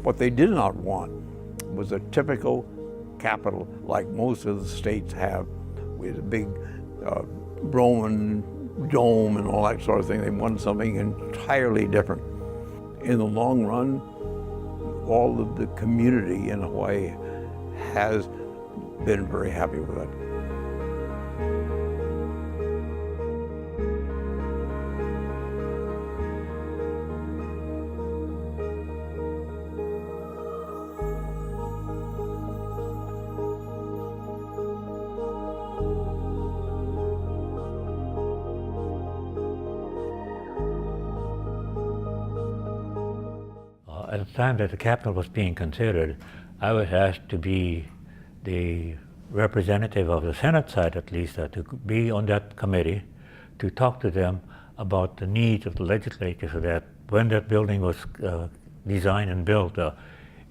What they did not want was a typical capital like most of the states have, with a big Roman dome and all that sort of thing. They wanted something entirely different. In the long run, all of the community in Hawaii has been very happy with it. At the time that the capital was being considered, I was asked to be the representative of the Senate side, at least, to be on that committee to talk to them about the needs of the legislature so that when that building was designed and built,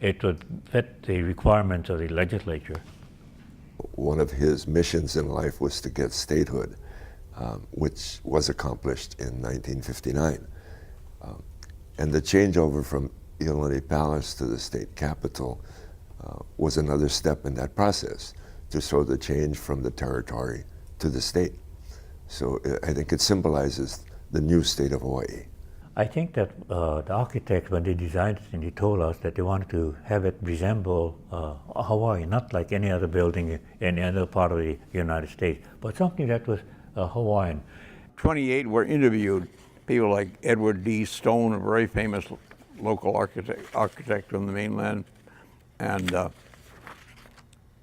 it would fit the requirements of the legislature. One of his missions in life was to get statehood, which was accomplished in 1959. And the changeover from Iolani Palace to the state capitol was another step in that process to show the change from the territory to the state. So I think it symbolizes the new state of Hawaii. I think that the architects, when they designed it, and they told us that they wanted to have it resemble Hawaii, not like any other building in any other part of the United States, but something that was Hawaiian. 28 were interviewed. People like Edward D. Stone, a very famous local architect on the mainland, and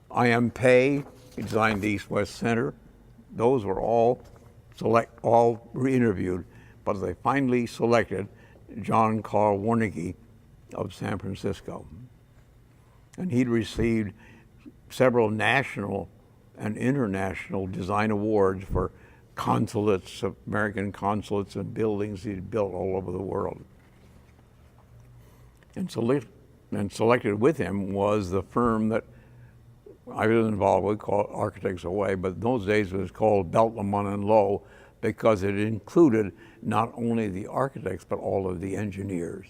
I.M. Pei, he designed the East-West Center. Those were all re-interviewed, but they finally selected John Carl Warneke of San Francisco. And he'd received several national and international design awards for consulates, American consulates and buildings he'd built all over the world. And selected with him was the firm that I was involved with, called Architects Hawaii, but in those days it was called Belt, Lamont and Lowe, because it included not only the architects, but all of the engineers.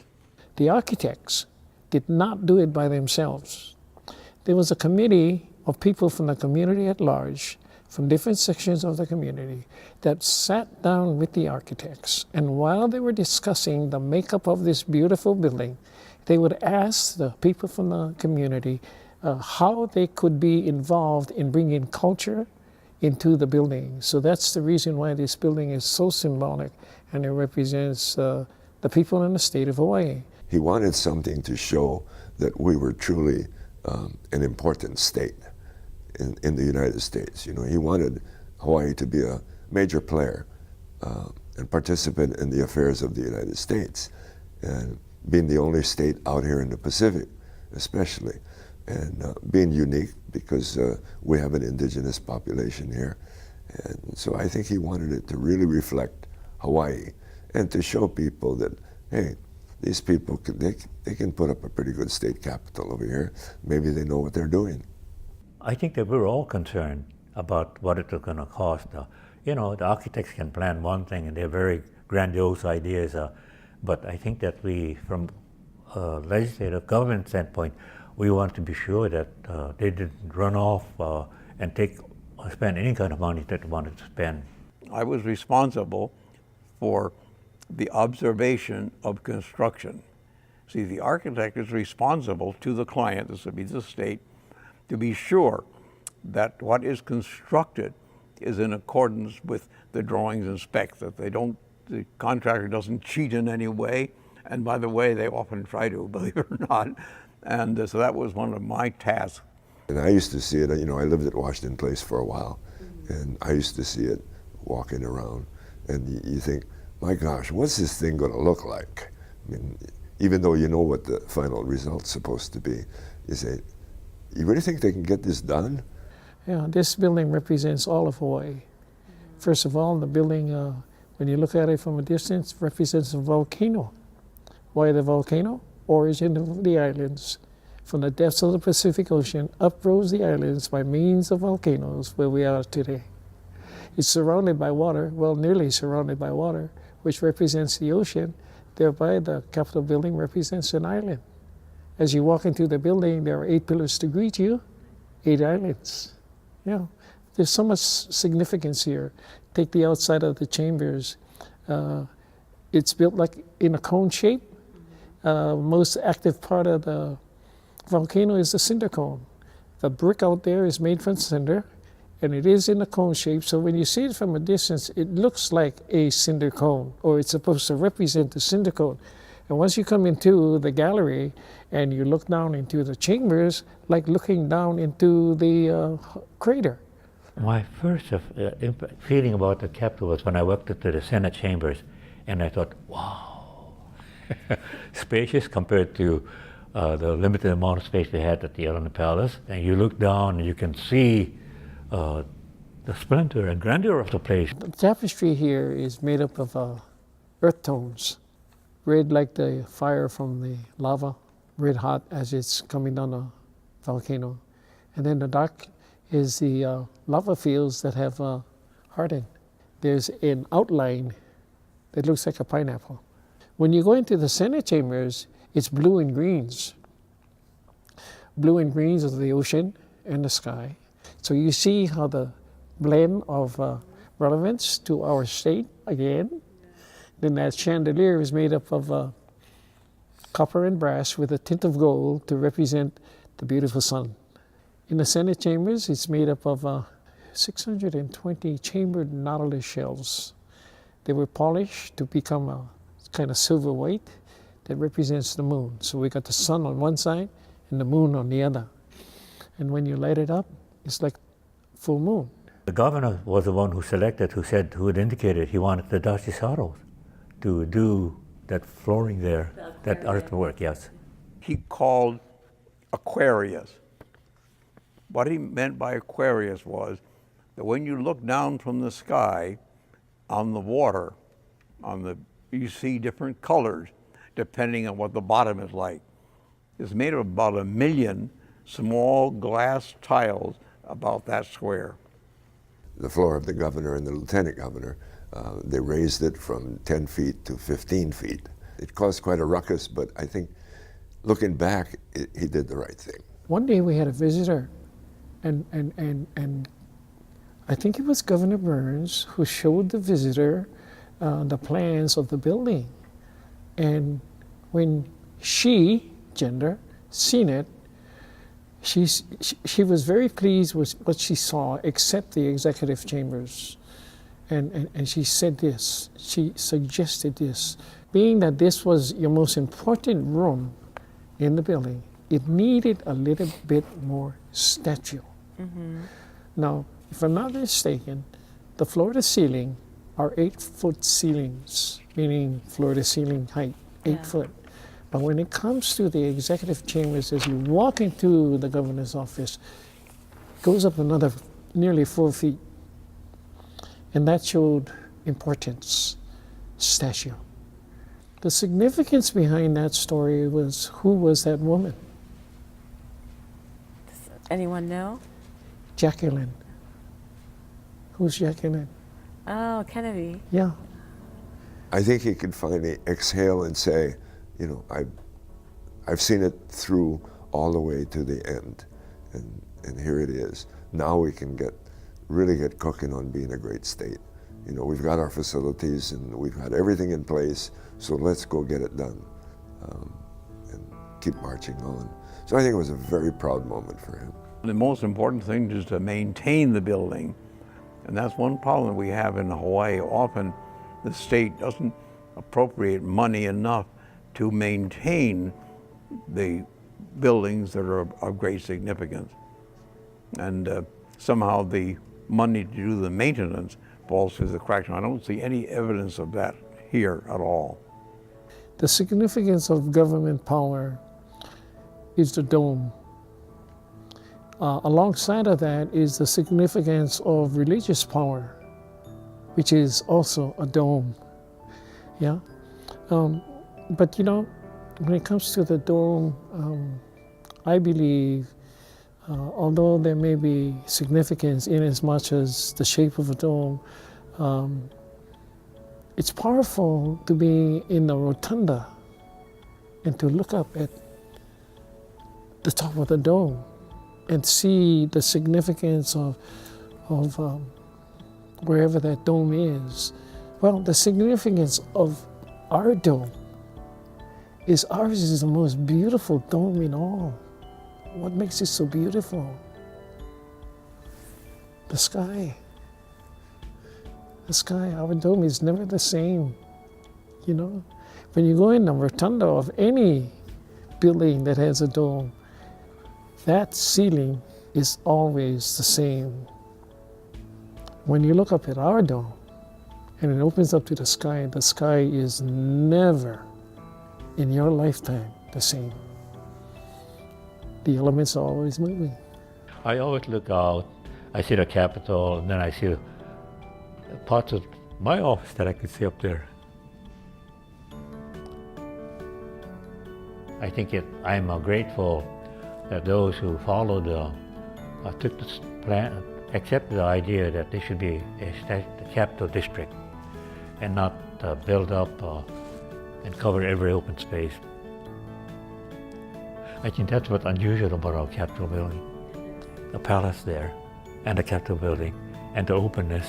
The architects did not do it by themselves. There was a committee of people from the community at large, from different sections of the community, that sat down with the architects. And while they were discussing the makeup of this beautiful building, they would ask the people from the community how they could be involved in bringing culture into the building. So that's the reason why this building is so symbolic, and it represents the people in the state of Hawaii. He wanted something to show that we were truly an important state in the United States. You know, he wanted Hawaii to be a major player and participant in the affairs of the United States, and being the only state out here in the Pacific, especially, and being unique because we have an indigenous population here. And so I think he wanted it to really reflect Hawaii and to show people that, hey, these people, they can put up a pretty good state capital over here. Maybe they know what they're doing. I think that we're all concerned about what it's going to cost. You know, the architects can plan one thing and they're very grandiose ideas, but I think that we, from a legislative government standpoint, we want to be sure that they didn't run off and spend any kind of money that they wanted to spend. I was responsible for the observation of construction. See, the architect is responsible to the client, this would be the state, to be sure that what is constructed is in accordance with the drawings and specs, that the contractor doesn't cheat in any way. And by the way, they often try to, believe it or not. And so that was one of my tasks. And I used to see it, you know, I lived at Washington Place for a while, and I used to see it walking around, and you think, my gosh, what's this thing going to look like? I mean, even though you know what the final result's supposed to be, you say, you really think they can get this done? Yeah, this building represents all of Hawaii. First of all, the building, when you look at it from a distance, represents a volcano. Why the volcano? Origin of the islands. From the depths of the Pacific Ocean, uprose the islands by means of volcanoes where we are today. It's surrounded by water, well, nearly surrounded by water, which represents the ocean. Thereby, the Capitol building represents an island. As you walk into the building, there are 8 pillars to greet you, 8 islands. Yeah, there's so much significance here. Take the outside of the chambers. It's built like in a cone shape. Most active part of the volcano is the cinder cone. The brick out there is made from cinder, and it is in a cone shape. So when you see it from a distance, it looks like a cinder cone, or it's supposed to represent the cinder cone. And once you come into the gallery and you look down into the chambers, like looking down into the crater. My first feeling about the Capitol was when I walked into the Senate chambers, and I thought, wow, spacious compared to the limited amount of space we had at the Elena Palace. And you look down and you can see the splendor and grandeur of the place. The tapestry here is made up of earth tones, red like the fire from the lava, red hot as it's coming down a volcano. And then the dark is the lava fields that have hardened. There's an outline that looks like a pineapple. When you go into the Senate chambers, it's blue and greens. Blue and greens of the ocean and the sky. So you see how the blend of relevance to our state again. Then that chandelier is made up of copper and brass with a tint of gold to represent the beautiful sun. In the Senate chambers, it's made up of 620 chambered nautilus shells. They were polished to become a kind of silver white that represents the moon. So we got the sun on one side and the moon on the other. And when you light it up, it's like full moon. The governor was the one who who had indicated he wanted the Dachisaros to do that flooring there, that artwork, yes. He called Aquarius. What he meant by Aquarius was that when you look down from the sky on the water, you see different colors depending on what the bottom is like. It's made of about 1 million small glass tiles about that square. The floor of the governor and the lieutenant governor, they raised it from 10 feet to 15 feet. It caused quite a ruckus, but I think looking back, he did the right thing. One day we had a visitor, and I think it was Governor Burns who showed the visitor the plans of the building. And when she, gender, seen it, she was very pleased with what she saw, except the executive chambers. And she said this, she suggested this. Being that this was your most important room in the building, it needed a little bit more statue. Mm-hmm. Now, if I'm not mistaken, the floor to ceiling are 8-foot ceilings, meaning floor to ceiling height, 8 foot. But when it comes to the executive chambers, as you walk into the governor's office, it goes up another nearly 4 feet. And that showed importance, statue. The significance behind that story was, who was that woman? Does anyone know? Jacqueline. Who's Jacqueline? Oh, Kennedy. Yeah. I think he could finally exhale and say, you know, I've seen it through all the way to the end, and here it is. Now we can really get cooking on being a great state. You know, we've got our facilities and we've got everything in place, so let's go get it done and keep marching on. So I think it was a very proud moment for him. The most important thing is to maintain the building. And that's one problem we have in Hawaii. Often the state doesn't appropriate money enough to maintain the buildings that are of great significance. And somehow the money to do the maintenance falls through the cracks. I don't see any evidence of that here at all. The significance of government power is the dome. Alongside of that is the significance of religious power, which is also a dome. Yeah. But you know, when it comes to the dome, I believe, although there may be significance in as much as the shape of a dome, it's powerful to be in the rotunda and to look up at the top of the dome and see the significance of wherever that dome is. Well, the significance of our dome is ours is the most beautiful dome in all. What makes it so beautiful? The sky. The sky, our dome is never the same, you know? When you go in the rotunda of any building that has a dome, that ceiling is always the same. When you look up at our dome and it opens up to the sky is never in your lifetime the same. The elements are always moving. I always look out, I see the Capitol, and then I see parts of my office that I can see up there. I think I'm grateful that those who followed, took this plan, accepted the idea that there should be a capital district and not build up and cover every open space. I think that's what's unusual about our Capitol building. The palace there, and the Capitol building, and the openness.